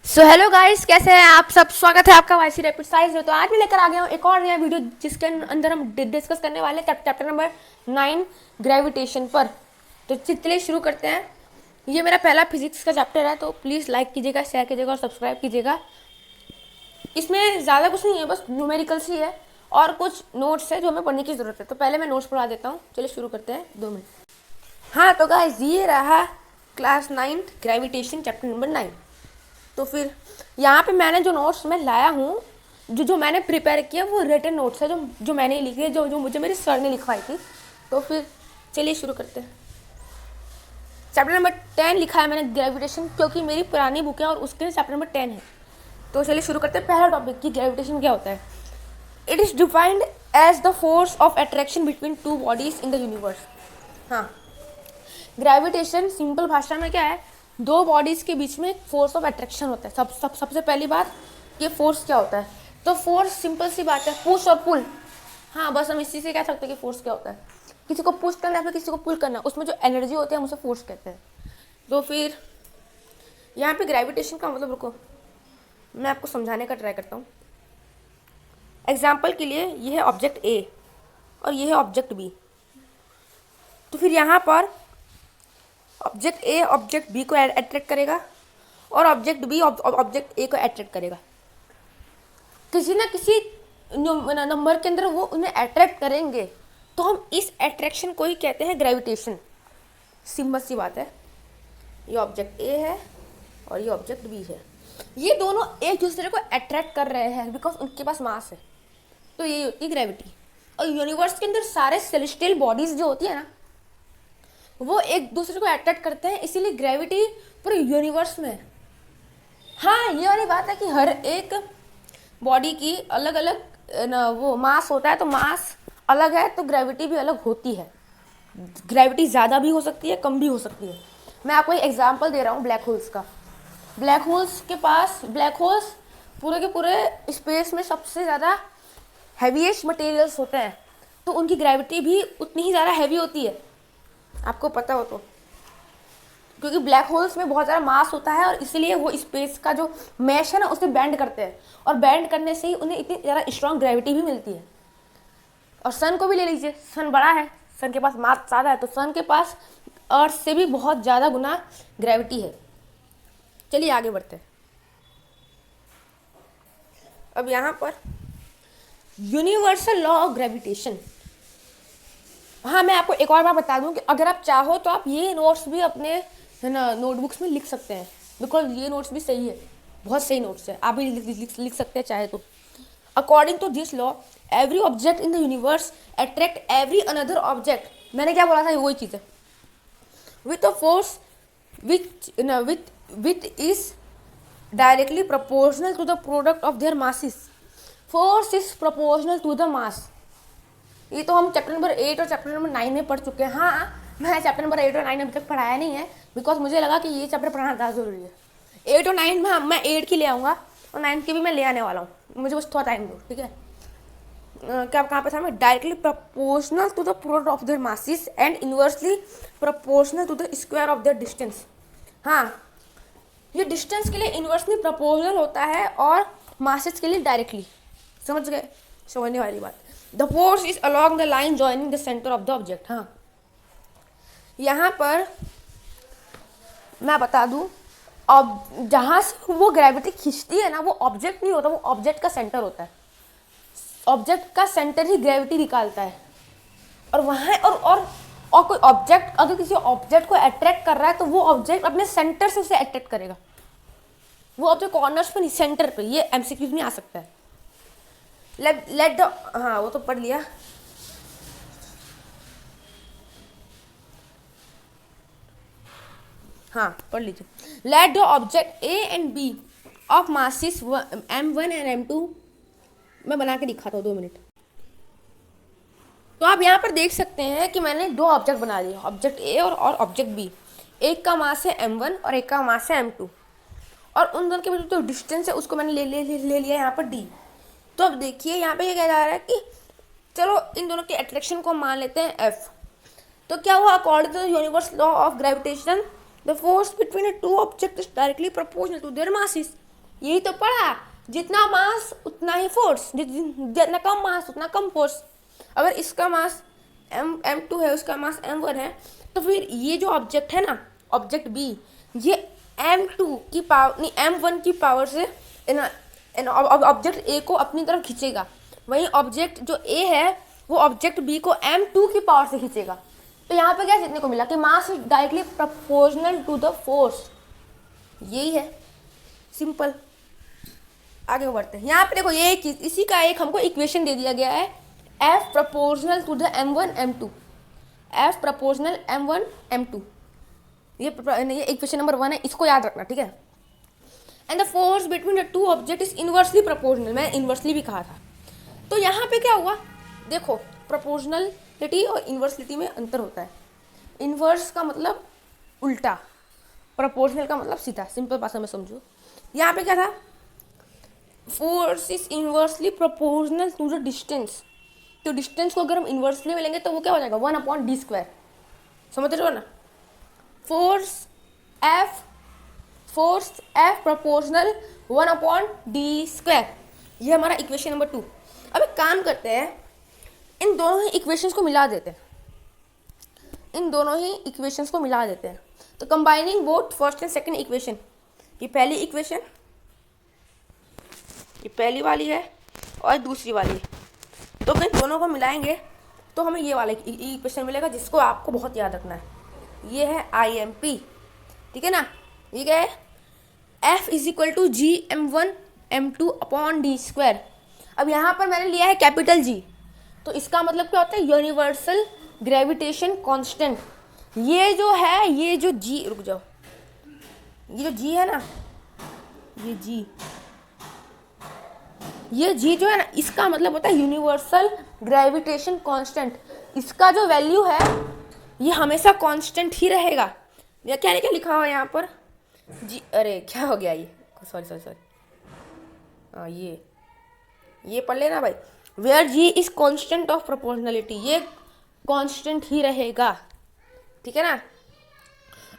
So hello guys, कैसे हैं आप सब। स्वागत है आपका वाईसी रैपिड साइंस में। तो आज मैं लेकर आ गया हूँ एक और नया वीडियो जिसके अंदर हम डिस्कस करने वाले हैं चैप्टर नंबर 9 ग्रेविटेशन पर। तो चलिए शुरू करते हैं। ये मेरा पहला फिजिक्स का चैप्टर है, तो प्लीज़ लाइक कीजिएगा, शेयर कीजिएगा और सब्सक्राइब कीजिएगा। इसमें ज़्यादा कुछ नहीं है, बस न्यूमेरिकल्स ही है और कुछ नोट्स है जो हमें पढ़ने की ज़रूरत है। तो पहले मैं नोट्स पढ़ा देता हूँ। चलिए शुरू करते हैं, 2 मिनट। हाँ तो गाइस, ये रहा क्लास 9 ग्रेविटेशन चैप्टर नंबर 9। तो फिर यहाँ पे मैंने जो नोट्स मैं लाया हूँ, जो मैंने प्रिपेयर किया वो रिटन नोट्स है, जो मैंने लिखी है, जो मुझे मेरे सर ने लिखवाई थी। तो फिर चलिए शुरू करते हैं। चैप्टर नंबर 10 लिखा है मैंने ग्रेविटेशन, क्योंकि मेरी पुरानी बुक है और उसके चैप्टर नंबर 10 है। तो चलिए शुरू करते हैं। पहला टॉपिक कि ग्रेविटेशन क्या होता है। It is defined as the force of attraction between two bodies in the universe. हाँ, ग्रेविटेशन सिंपल भाषा में क्या है, दो बॉडीज़ के बीच में फोर्स ऑफ अट्रैक्शन होता है। सबसे पहली बात, ये फोर्स क्या होता है। तो फोर्स सिंपल सी बात है, पुश और पुल। हाँ, बस हम इसी से कह सकते हैं कि फोर्स क्या होता है। किसी को पुश करना है फिर किसी को पुल करना है, उसमें जो एनर्जी होती है हम उसे फोर्स कहते हैं। तो फिर यहाँ पे ग्रेविटेशन का मतलब, रुको मैं आपको समझाने का ट्राई करता हूँ। एग्जाम्पल के लिए ये है ऑब्जेक्ट ए और ये है ऑब्जेक्ट बी। तो फिर यहाँ पर ऑब्जेक्ट ए ऑब्जेक्ट बी को अट्रैक्ट करेगा और ऑब्जेक्ट बी ऑब्जेक्ट ए को अट्रैक्ट करेगा। किसी ना किसी नंबर के अंदर वो उन्हें अट्रैक्ट करेंगे, तो हम इस अट्रैक्शन को ही कहते हैं ग्रेविटेशन। सिंपल सी बात है। ये ऑब्जेक्ट ए है और ये ऑब्जेक्ट बी है, ये दोनों एक दूसरे को अट्रैक्ट कर रहे हैं बिकॉज उनके पास मास है। तो ये होती है ग्रेविटी। और यूनिवर्स के अंदर सारे सेलेस्टियल बॉडीज जो होती है ना, वो एक दूसरे को अट्रैक्ट करते हैं, इसीलिए ग्रेविटी पूरे यूनिवर्स में है। हाँ, ये वाली बात है कि हर एक बॉडी की अलग अलग वो मास होता है, तो मास अलग है तो ग्रेविटी भी अलग होती है। ग्रेविटी ज़्यादा भी हो सकती है, कम भी हो सकती है। मैं आपको एक एग्जांपल दे रहा हूँ ब्लैक होल्स का। ब्लैक होल्स के पास, ब्लैक होल्स पूरे के पूरे स्पेस में सबसे ज़्यादा हैवीएस्ट मटेरियल्स होते हैं, तो उनकी ग्रेविटी भी उतनी ही ज़्यादा हैवी होती है, आपको पता हो तो। क्योंकि ब्लैक होल्स में बहुत ज़्यादा मास होता है और इसीलिए वो स्पेस का जो मैश है ना उसे बैंड करते हैं, और बैंड करने से ही उन्हें इतनी ज़्यादा स्ट्रॉन्ग ग्रेविटी भी मिलती है। और सन को भी ले लीजिए, सन बड़ा है, सन के पास मास ज़्यादा है, तो सन के पास अर्थ से भी बहुत ज़्यादा गुना ग्रेविटी है। चलिए आगे बढ़ते हैं। अब यहाँ पर यूनिवर्सल लॉ ऑफ ग्रेविटेशन। हाँ, मैं आपको एक और बार बता दूं कि अगर आप चाहो तो आप ये नोट्स भी अपने है ना नोटबुक्स में लिख सकते हैं, बिकॉज ये नोट्स भी सही है, बहुत सही नोट्स है, आप भी लिख सकते हैं चाहे तो। According to this law, every object in the universe attract every another object. मैंने क्या बोला था, वही चीज़ है। With a force with is directly proportional to the product of their masses. Force is proportional to the mass. ये तो हम चैप्टर नंबर 8 और चैप्टर नंबर 9 में पढ़ चुके हैं। हाँ, मैं चैप्टर नंबर 8 और 9 अभी तक पढ़ाया नहीं है, बिकॉज मुझे लगा कि ये चैप्टर पढ़ाना ज़्यादा ज़रूरी है। 8 और 9 में मैं 8 की ले आऊँगा और 9 की भी मैं ले आने वाला हूँ, मुझे बस थोड़ा टाइम दो, ठीक है। क्या कहाँ पे था मैं, directly proportional to the product of their masses and inversely proportional to the square of their distance. हाँ, ये डिस्टेंस के लिए इन्वर्सली प्रोपोर्शनल होता है और मासेस के लिए डायरेक्टली। समझ गए, समझने वाली बात। The force is along the line joining the centre of the object. हाँ, यहाँ पर मैं बता दूँ, अब जहाँ से वो ग्रेविटी खींचती है ना, वो ऑब्जेक्ट नहीं होता, वो ऑब्जेक्ट का सेंटर होता है। ऑब्जेक्ट का सेंटर ही ग्रेविटी निकालता है। और वहाँ और कोई ऑब्जेक्ट अगर किसी ऑब्जेक्ट को अट्रैक्ट कर रहा है, तो वो ऑब्जेक्ट अपने सेंटर से उसे अट्रैक्ट करेगा। वो ऑब्जेक्ट कॉर्नर्स पे नहीं, सेंटर पे। ये एमसीक्यूज में आ सकता है। लेट द, हाँ वो तो पढ़ लिया। हाँ पढ़ लीजिए। Let the object A and B of masses m1 and m2। मैं बना के दिखाता हूँ, 2 मिनट। तो आप यहाँ पर देख सकते हैं कि मैंने 2 ऑब्जेक्ट बना लिए, ऑब्जेक्ट ए और ऑब्जेक्ट बी। एक का मास है m1 और एक का मास है m2, और उन दोनों के बीच जो डिस्टेंस है उसको मैंने ले लिया यहाँ पर d। तो अब देखिए यहाँ पे ये कह जा रहा है कि चलो इन दोनों के अट्रैक्शन को मान लेते हैं F। तो क्या हुआ, according to the universal law of gravitation, the force between two object is directly proportional to their masses. यही तो पढ़ा, जितना मास उतना ही फोर्स, जितना कम मास उतना कम फोर्स। अगर इसका मास m2 है, उसका मास m1 है, तो फिर ये जो ऑब्जेक्ट है ना, ऑब्जेक्ट बी, ये m2 की पावर नहीं m1 की पावर से ऑब्जेक्ट ए को अपनी तरफ खींचेगा। वहीं ऑब्जेक्ट जो ए है वो ऑब्जेक्ट बी को m2 की पावर से खींचेगा। तो यहाँ पे क्या सीखने को मिला कि mass is directly proportional to the force. यही है, सिंपल। आगे बढ़ते हैं। यहाँ पे देखो, ये चीज, इसी का एक हमको इक्वेशन दे दिया गया है, F proportional to the m1 m2, F proportional m1 m2। ये इक्वेशन नंबर 1 है, इसको याद रखना, ठीक है। And the force between the two object is inversely proportional, मैं इनवर्सली भी कहा था। तो यहाँ पे क्या हुआ, देखो प्रोपोर्शनलिटी और इन्वर्सलिटी में अंतर होता है। इन्वर्स का मतलब उल्टा, प्रोपोर्शनल का मतलब सीधा। सिंपल भाषा में समझो, यहाँ पे क्या था, force is inversely proportional to the distance. तो डिस्टेंस को अगर हम इन्वर्सली में लेंगे तो वो क्या हो जाएगा, 1/d²। समझ रहे हो ना। Force F proportional 1/d²। ये हमारा इक्वेशन नंबर 2। अब एक काम करते हैं, इन दोनों ही इक्वेशंस को मिला देते हैं, तो combining both first and second equation, ये पहली इक्वेशन, ये पहली वाली है और दूसरी वाली है, तो कहीं दोनों को मिलाएंगे तो हमें ये वाला इक्वेशन मिलेगा, जिसको आपको बहुत याद रखना है। ये है IMP, ठीक है ना। ये क्या है, F is equal to GM1m2/d²। अब यहाँ पर मैंने लिया है कैपिटल G, तो इसका मतलब क्या होता है, यूनिवर्सल ग्रेविटेशन कांस्टेंट। ये जो है, ये जो G, रुक जाओ, ये जो G है ना, ये G जो है ना, इसका मतलब होता है यूनिवर्सल ग्रेविटेशन कांस्टेंट। इसका जो वैल्यू है ये हमेशा कांस्टेंट ही रहेगा। या क्या लिखा हुआ है यहाँ पर जी, अरे क्या हो गया ये, सॉरी, हाँ ये पढ़ लेना भाई, where G is constant of proportionality, ये कांस्टेंट ही रहेगा, ठीक है ना।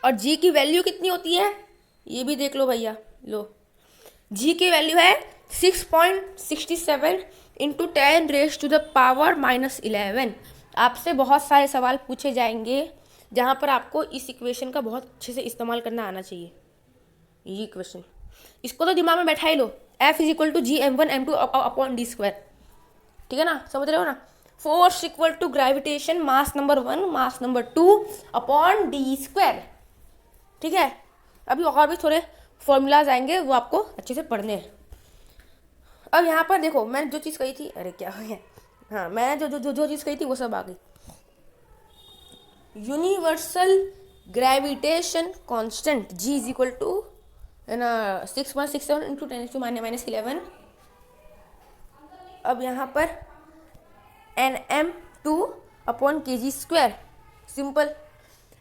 और G की वैल्यू कितनी होती है, ये भी देख लो भैया, लो G की वैल्यू है 6.67 × 10⁻⁻11। आपसे बहुत सारे सवाल पूछे जाएंगे जहाँ पर आपको इस इक्वेशन का बहुत अच्छे से इस्तेमाल करना आना चाहिए। ये इक्वेशन, इसको तो दिमाग में बैठा ही लो, F is equal to GM1m2/d², ठीक है ना, समझ रहे हो ना। Force equal to gravitation, mass number 1 mass number 2/d², ठीक है। अभी और भी थोड़े फॉर्मूलाज आएंगे, वो आपको अच्छे से पढ़ने हैं। अब यहाँ पर देखो, मैंने जो चीज़ कही थी, अरे क्या हो गया, हाँ, मैंने जो चीज़ कही थी वो सब आ गई। Universal gravitation constant G is equal to 6.67 × 10⁻⁻11। अब यहाँ पर Nm2/kg², सिंपल।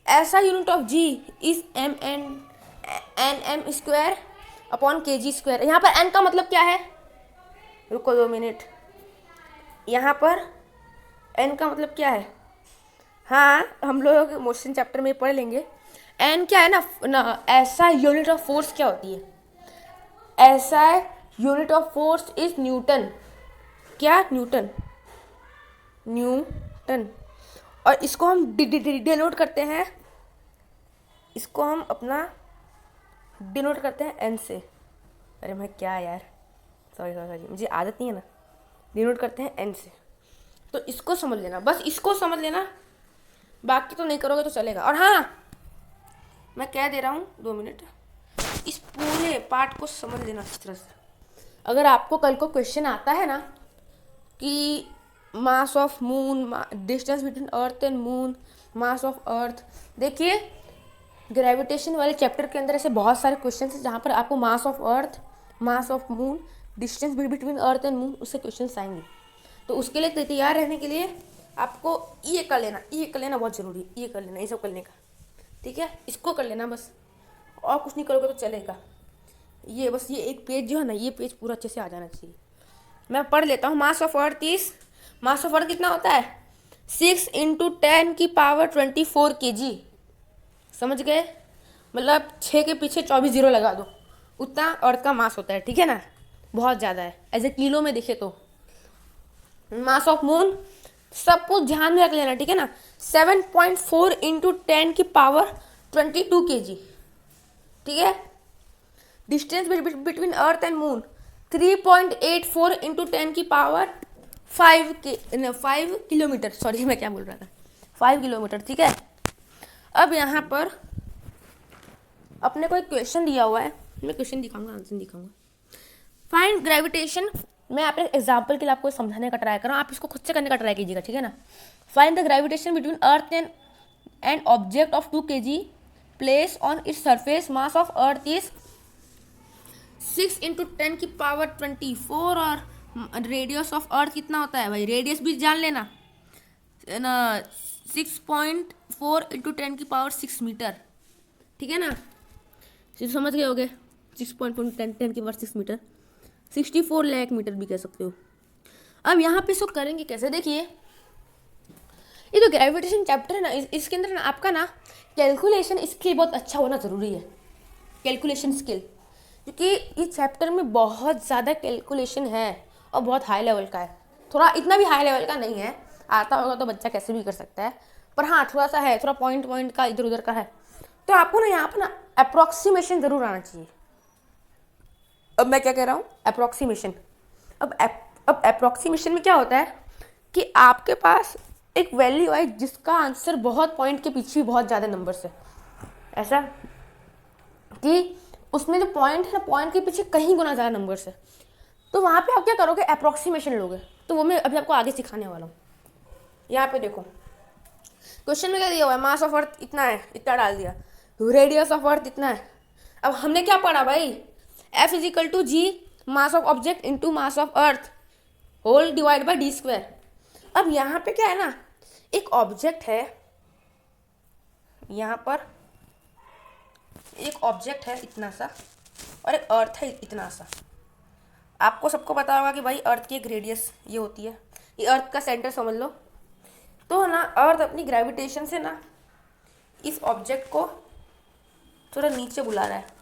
ऐसा unit of G is Nm²/kg²। यहाँ पर N का मतलब क्या है, रुको 2 मिनट, यहाँ पर N का मतलब क्या है, हाँ हम लोग मोशन चैप्टर में पढ़ लेंगे। N क्या है ना, ऐसा यूनिट ऑफ फोर्स क्या होती है, ऐसा unit of force is Newton. क्या, न्यूटन। और इसको हम डिनोट करते हैं, इसको हम अपना डिनोट करते हैं N से। अरे मैं क्या यार, सॉरी, मुझे आदत नहीं है ना, डिनोट करते हैं N से। तो इसको समझ लेना, बस इसको समझ लेना, बाकी तो नहीं करोगे तो चलेगा। और हाँ, मैं कह दे रहा हूँ, 2 मिनट, इस पूरे पार्ट को समझ लेना इस तरह से। अगर आपको कल को क्वेश्चन आता है ना कि mass of moon, distance between earth and moon, mass of अर्थ, देखिए ग्रेविटेशन वाले चैप्टर के अंदर ऐसे बहुत सारे क्वेश्चन हैं जहाँ पर आपको मास of earth, mass of moon, distance between earth and moon, उससे क्वेश्चन आएंगे। तो उसके लिए तैयार रहने के लिए आपको ये कर लेना बहुत ज़रूरी है, ये कर लेना, ये सब करने का, ठीक है। इसको कर लेना बस, और कुछ नहीं करोगे तो चलेगा। ये बस ये एक पेज जो है ना, ये पेज पूरा अच्छे से आ जाना चाहिए। मैं पढ़ लेता हूँ। मास ऑफ अर्थ कितना होता है, 6 × 10⁻24 kg। समझ गए, मतलब 6 के पीछे 24 जीरो लगा दो, उतना अर्थ का मास होता है, ठीक है ना, बहुत ज़्यादा है। एज ए किलो में देखे तो मास ऑफ मून सब कुछ ध्यान में रख लेना, ठीक है ना। 7.4 इंटू 10⁻22 kg, ठीक है। Distance between earth and moon 3.84 into 10⁵ kilometre, sorry मैं क्या बोल रहा था, 5 किलोमीटर, ठीक है। अब यहाँ पर अपने को एक क्वेश्चन दिया हुआ है, मैं क्वेश्चन दिखाऊंगा, आंसर दिखाऊंगा। फाइंड ग्रेविटेशन, मैं अपने एग्जाम्पल के लिए आपको समझाने का ट्राई कर रहा हूँ, आप इसको खुद से करने का ट्राई कीजिएगा, ठीक है ना। Find the gravitation between earth and object of 2 kg place on its surface, mass of earth is 6 into 10⁻24 और रेडियस ऑफ अर्थ कितना होता है भाई, रेडियस भी जान लेना ना, 6.4 इंटू 10⁻6 मीटर, ठीक है ना, समझ गए होगे। 6.4 10⁻6 मीटर, 64 लाख मीटर भी कह सकते हो। अब यहाँ पे इसको करेंगे कैसे, देखिए ये तो ग्रेविटेशन चैप्टर है ना, इसके अंदर ना आपका ना कैलकुलेशन स्किल बहुत अच्छा होना ज़रूरी है, कैलकुलेशन स्किल, क्योंकि इस चैप्टर में बहुत ज़्यादा कैलकुलेशन है और बहुत हाई लेवल का है। थोड़ा इतना भी हाई लेवल का नहीं है, आता होगा तो बच्चा कैसे भी कर सकता है, पर हाँ थोड़ा सा है, थोड़ा पॉइंट का इधर उधर का है, तो आपको ना यहाँ पर ना अप्रॉक्सीमेशन ज़रूर आना चाहिए। अब मैं क्या कह रहा हूँ, अप्रॉक्सीमेशन। अब अप्रॉक्सीमेशन में क्या होता है कि आपके पास एक वैल्यू है जिसका आंसर बहुत पॉइंट के पीछे बहुत ज़्यादा नंबर से, ऐसा कि उसमें जो पॉइंट है ना, पॉइंट के पीछे कहीं गुना ज़्यादा नंबर से, तो वहाँ पे आप क्या करोगे, अप्रॉक्सीमेशन लोगे। तो वो मैं अभी आपको आगे सिखाने वाला हूँ। यहाँ पे देखो क्वेश्चन में क्या दिया हुआ है, मास ऑफ अर्थ इतना है, इतना डाल दिया, रेडियस ऑफ अर्थ इतना है। अब हमने क्या पढ़ा भाई, F = G mass of object into mass of earth whole divide by d²। अब यहाँ पे क्या है ना, एक ऑब्जेक्ट है, यहाँ पर एक ऑब्जेक्ट है इतना सा और एक अर्थ है इतना सा। आपको सबको पता होगा कि भाई अर्थ की एक रेडियस ये होती है, ये अर्थ का सेंटर समझ लो। तो ना अर्थ अपनी ग्रेविटेशन से ना इस ऑब्जेक्ट को थोड़ा नीचे बुला रहा है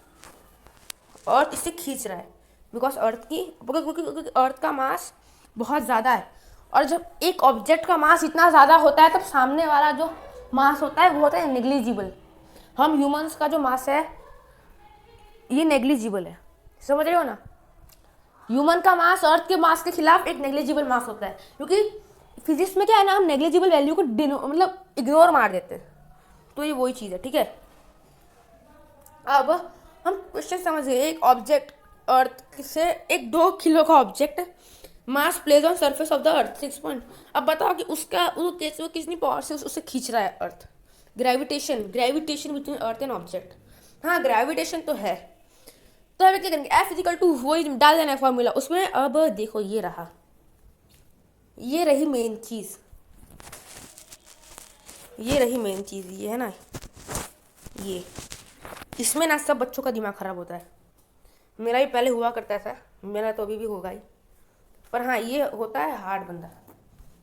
और इसे खींच रहा है, बिकॉज अर्थ का मास बहुत ज़्यादा है, और जब एक ऑब्जेक्ट का मास इतना ज़्यादा होता है तब सामने वाला जो मास होता है वो होता है नेग्लिजिबल। हम ह्यूमंस का जो मास है ये नेग्लिजिबल है, समझ रहे हो ना। ह्यूमन का मास अर्थ के मास के खिलाफ एक नेग्लिजिबल मास होता है, क्योंकि फिजिक्स में क्या है ना, हम नेग्लिजिबल वैल्यू को मतलब इग्नोर मार देते हैं, तो ये वही चीज़ है, ठीक है। अब हम क्वेश्चन समझ गए, एक ऑब्जेक्ट अर्थ से एक 2 किलो का object mass place on surface of the earth 6 point. अब बताओ कि उसका वो कितनी पावर से उसे खींच रहा है earth, gravitation between earth and object. हाँ ग्रेविटेशन तो है, तो अब क्या करेंगे, F = वही डाल देना है फॉर्मूला उसमें। अब देखो ये रहा, ये रही मेन चीज़, ये है ना, ये इसमें ना सब बच्चों का दिमाग ख़राब होता है, मेरा भी पहले हुआ करता था, मेरा तो अभी भी होगा ही, पर हाँ ये होता है हार्ड बंदा।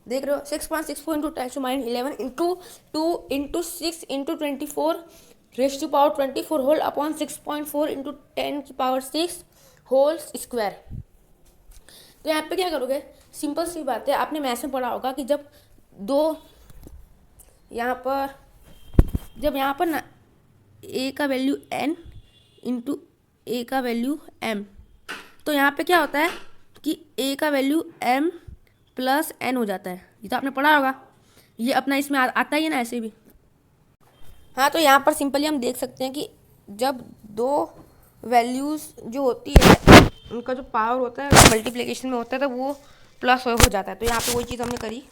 देख रहे हो 6.64 into 10⁻11 into 2 into 6 into 24 raise to power 24 whole upon 6.4 into 10⁻6 whole square. तो यहाँ पे क्या करोगे, सिंपल सी बात है, आपने मैथ्स में पढ़ा होगा कि जब यहाँ पर ना a का वैल्यू n इंटू a का वैल्यू m, तो यहाँ पे क्या होता है कि a का वैल्यू m प्लस n हो जाता है, ये तो आपने पढ़ा होगा, ये अपना इसमें आता ही है ना ऐसे भी। हाँ तो यहाँ पर सिंपली हम देख सकते हैं कि जब 2 वैल्यूज़ जो होती है उनका जो पावर होता है मल्टीप्लिकेशन में होता है तो वो प्लस हो जाता है। तो यहाँ पे वही चीज़ हमने करी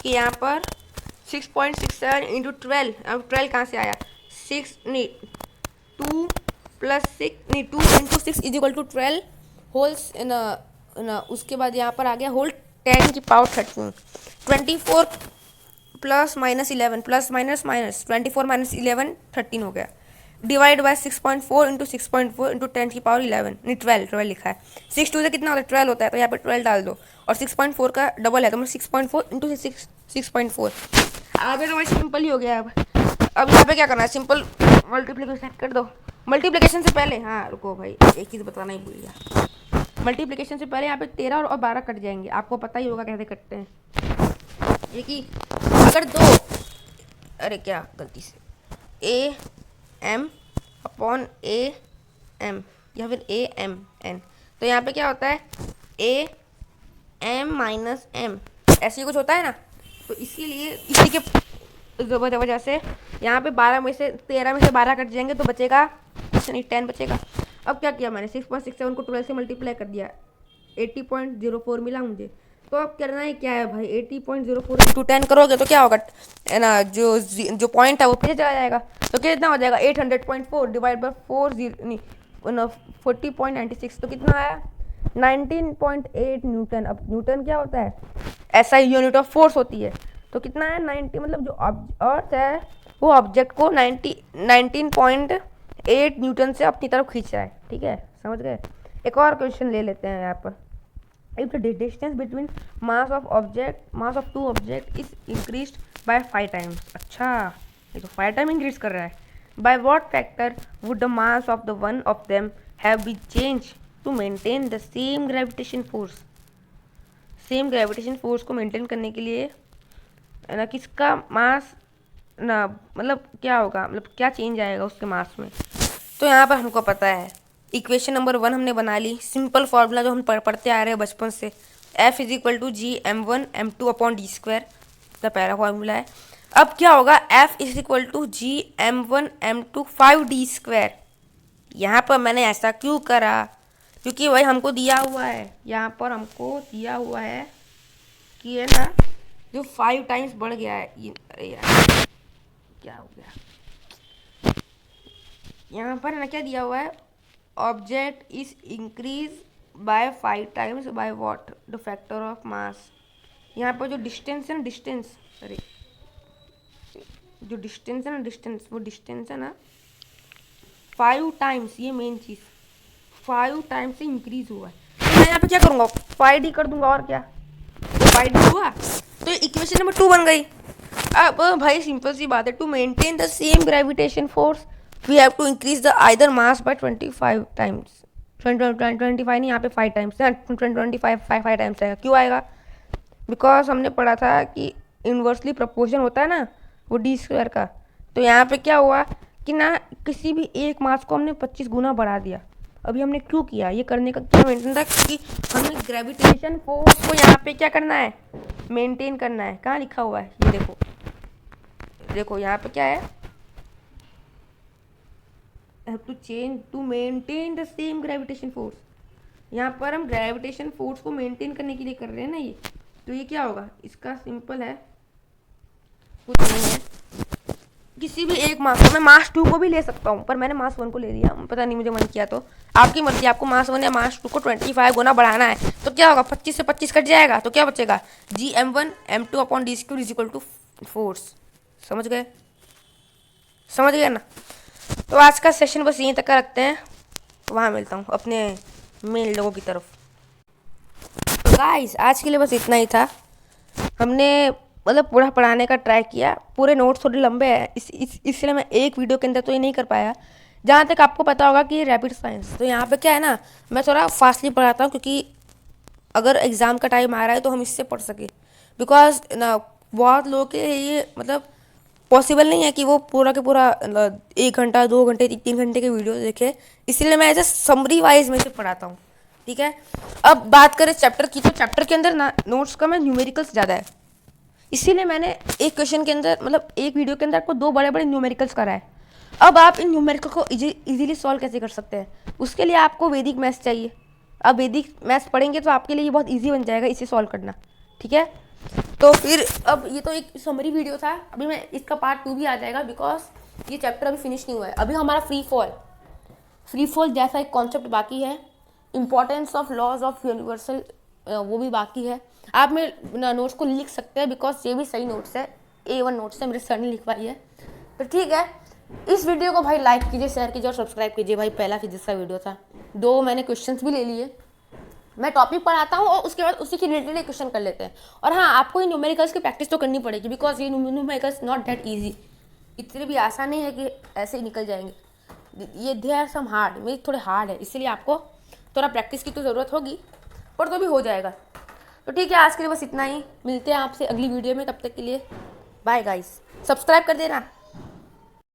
कि यहाँ पर 6.67 इंटू 12, अब 12 कहाँ से आया, 2 इंटू 6 = 12 होल्स उसके बाद यहाँ पर आ गया whole 10⁻13 24 plus minus 11 plus minus 24 minus 11 13 हो गया, डिवाइड बाय 6.4 इंटू 6.4 इंटू 10⁻11 नहीं 12 लिखा है, 6 2 से कितना होता है 12 होता है, तो यहाँ पर 12 डाल दो और 6.4 का डबल है तो मतलब 6.4 इंटू 6.4। अब तो सिंपल ही हो गया। अब यहाँ पे क्या करना है, सिंपल मल्टीप्लिकेशन कर दो, मल्टीप्लिकेशन से पहले, हाँ रुको भाई एक चीज़ बताना ही भूल गया, मल्टीप्लिकेशन से पहले यहाँ पे 13 और 12 कट जाएंगे, आपको पता ही होगा कैसे कटते हैं। ये कि अगर दो, अरे क्या गलती से, A M upon A M या फिर ए एम एन, तो यहाँ पे क्या होता है ए एम माइनस एम, ऐसे ही कुछ होता है ना। तो इसीलिए इसी के वजह से यहाँ पे 12 में से 13 में से 12 कट जाएंगे तो बचेगा कुछ नहीं, 10 बचेगा। अब क्या किया मैंने, 6.67 को 12 से मल्टीप्लाई कर दिया, 80.04 मिला मुझे। तो अब करना ही क्या है भाई, 80.04 इंटू 10 करोगे तो क्या होगा, है ना, जो पॉइंट है वो पीछे चला जाएगा। तो कितना हो जाएगा 800.4 डिवाइड बाई 40.96, तो कितना आया 19.8 न्यूटन। अब न्यूटन क्या होता है, ऐसा यूनिट ऑफ फोर्स होती है। तो कितना है 90, मतलब जो अर्थ है वो ऑब्जेक्ट को 19.8 न्यूटन से अपनी तरफ खींच रहा है। ठीक है, समझ गए। एक और क्वेश्चन ले लेते हैं यहाँ पर, if the distance between mass of two object is increased by 5 times. अच्छा, ये तो 5 टाइम इंक्रीज कर रहा है। By what factor would the mass of the one of them have been change to maintain the same gravitation force. Same gravitation force को maintain करने के लिए ना किसका मास ना, मतलब क्या होगा, मतलब क्या चेंज आएगा उसके मास में। तो यहाँ पर हमको पता है, इक्वेशन नंबर 1 हमने बना ली, सिंपल फार्मूला जो हम पढ़ते आ रहे हैं बचपन से, F is equal to G m1 m2 upon D square, the पहला फार्मूला है। अब क्या होगा, F is equal to G m1 m2 5d square. यहाँ पर मैंने ऐसा क्यों करा, क्योंकि भाई हमको दिया हुआ है, यहाँ पर हमको दिया हुआ है कि है ना जो 5 टाइम्स बढ़ गया है ये, अरे यार क्या हो गया, यहाँ पर है ना क्या दिया हुआ है, object is increase by 5 times by what, the factor of mass. यहाँ पर जो डिस्टेंस है ना, डिस्टेंस, अरे जो डिस्टेंस है ना, डिस्टेंस, वो डिस्टेंस है ना 5 टाइम्स, ये मेन चीज़ 5 टाइम्स से इंक्रीज हुआ है। तो मैं यहाँ पे क्या करूँगा, 5d कर दूंगा, और क्या, तो 5d हुआ, तो इक्वेशन नंबर 2 बन गई। अब भाई सिंपल सी बात है, to maintain the same gravitation force we have to increase the either mass by 25 times, 25 नहीं, यहाँ पे 5 टाइम्स, 5 टाइम्स आएगा। क्यों आएगा, बिकॉज हमने पढ़ा था कि इन्वर्सली प्रोपोर्शन होता है ना वो डी स्क्वायर का। तो यहाँ पे क्या हुआ कि ना किसी भी एक मास को हमने 25 गुना बढ़ा दिया। अभी हमने क्यों किया, ये करने का क्या मेंटेन था, क्योंकि हमें ग्रेविटेशन फोर्स को यहाँ पे क्या करना है, मेंटेन करना है। कहाँ लिखा हुआ है, ये देखो, देखो यहाँ पे क्या है, have to change to maintain the same gravitation force. यहाँ पर हम ग्रेविटेशन फोर्स को मेंटेन करने के लिए कर रहे हैं ना ये। तो ये क्या होगा, इसका सिंपल है, कुछ नहीं है, किसी भी एक मास को, मैं मास 2 को भी ले सकता हूँ, पर मैंने मास 1 को ले लिया, पता नहीं मुझे मन किया। तो आपकी मर्जी, आपको मास 1 या मास 2 को 25 गुना बढ़ाना है। तो क्या होगा, 25 से 25 कट जाएगा, तो क्या बचेगा, G m1 m2 upon D square is equal to force. समझ गए, समझ गए ना। तो आज का सेशन बस यहीं तक का रखते हैं, वहाँ मिलता हूँ अपने मेन लोगों की तरफ। तो गाइस आज के लिए बस इतना ही था, हमने मतलब पूरा पढ़ाने का ट्राई किया। पूरे नोट्स थोड़े लंबे हैं, इसलिए मैं एक वीडियो के अंदर तो ये नहीं कर पाया। जहाँ तक आपको पता होगा कि रैपिड साइंस, तो यहाँ पे क्या है ना, मैं थोड़ा फास्टली पढ़ाता हूँ, क्योंकि अगर एग्ज़ाम का टाइम आ रहा है तो हम इससे पढ़ सके। बिकॉज ना बहुत लोगों के ये मतलब पॉसिबल नहीं है कि वो पूरा के पूरा 1 घंटा 2 घंटे 3 घंटे के वीडियो देखे, इसलिए मैं एज ए समरी वाइज में से पढ़ाता हूँ। ठीक है, अब बात करें चैप्टर की, तो चैप्टर के अंदर ना नोट्स कम है, न्यूमेरिकल्स ज़्यादा है, इसीलिए मैंने एक क्वेश्चन के अंदर, मतलब एक वीडियो के अंदर आपको 2 बड़े बड़े न्यूमेरिकल्स कराए। अब आप इन न्यूमेरिकल को इजीली सॉल्व कैसे कर सकते हैं, उसके लिए आपको वैदिक मैथ्स चाहिए। अब वैदिक मैथ्स पढ़ेंगे तो आपके लिए ये बहुत ईजी बन जाएगा इसे सॉल्व करना। ठीक है, तो फिर अब ये तो एक समरी वीडियो था, अभी मैं इसका पार्ट 2 भी आ जाएगा, बिकॉज ये चैप्टर अभी फिनिश नहीं हुआ है। अभी हमारा फ्री फॉल जैसा एक कॉन्सेप्ट बाकी है, importance of laws of universal वो भी बाकी है। आप मेरे नोट्स को लिख सकते हैं, बिकॉज ये भी सही नोट्स है, A1 नोट्स है, मेरे सर ने लिखवाई है। तो ठीक है, इस वीडियो को भाई लाइक कीजिए, शेयर कीजिए और सब्सक्राइब कीजिए। भाई पहला फिजिक्स का वीडियो था, 2 मैंने क्वेश्चंस भी ले लिए। मैं टॉपिक पढ़ाता हूँ और उसके बाद उसी की रिलेटेड क्वेश्चन कर लेते हैं। और हाँ, आपको ये न्यूमेरिकल्स की प्रैक्टिस तो करनी पड़ेगी, बिकॉज ये न्यूमेरिकल्स नॉट दैट ईजी, इतने भी आसान नहीं है कि ऐसे ही निकल जाएंगे। ये दे आर सम हार्ड, मेरे थोड़े हार्ड है, इसीलिए आपको थोड़ा प्रैक्टिस की तो ज़रूरत होगी, पर तो भी हो जाएगा। तो ठीक है, आज के लिए बस इतना ही। मिलते हैं आपसे अगली वीडियो में, तब तक के लिए बाय गाइस। सब्सक्राइब कर देना।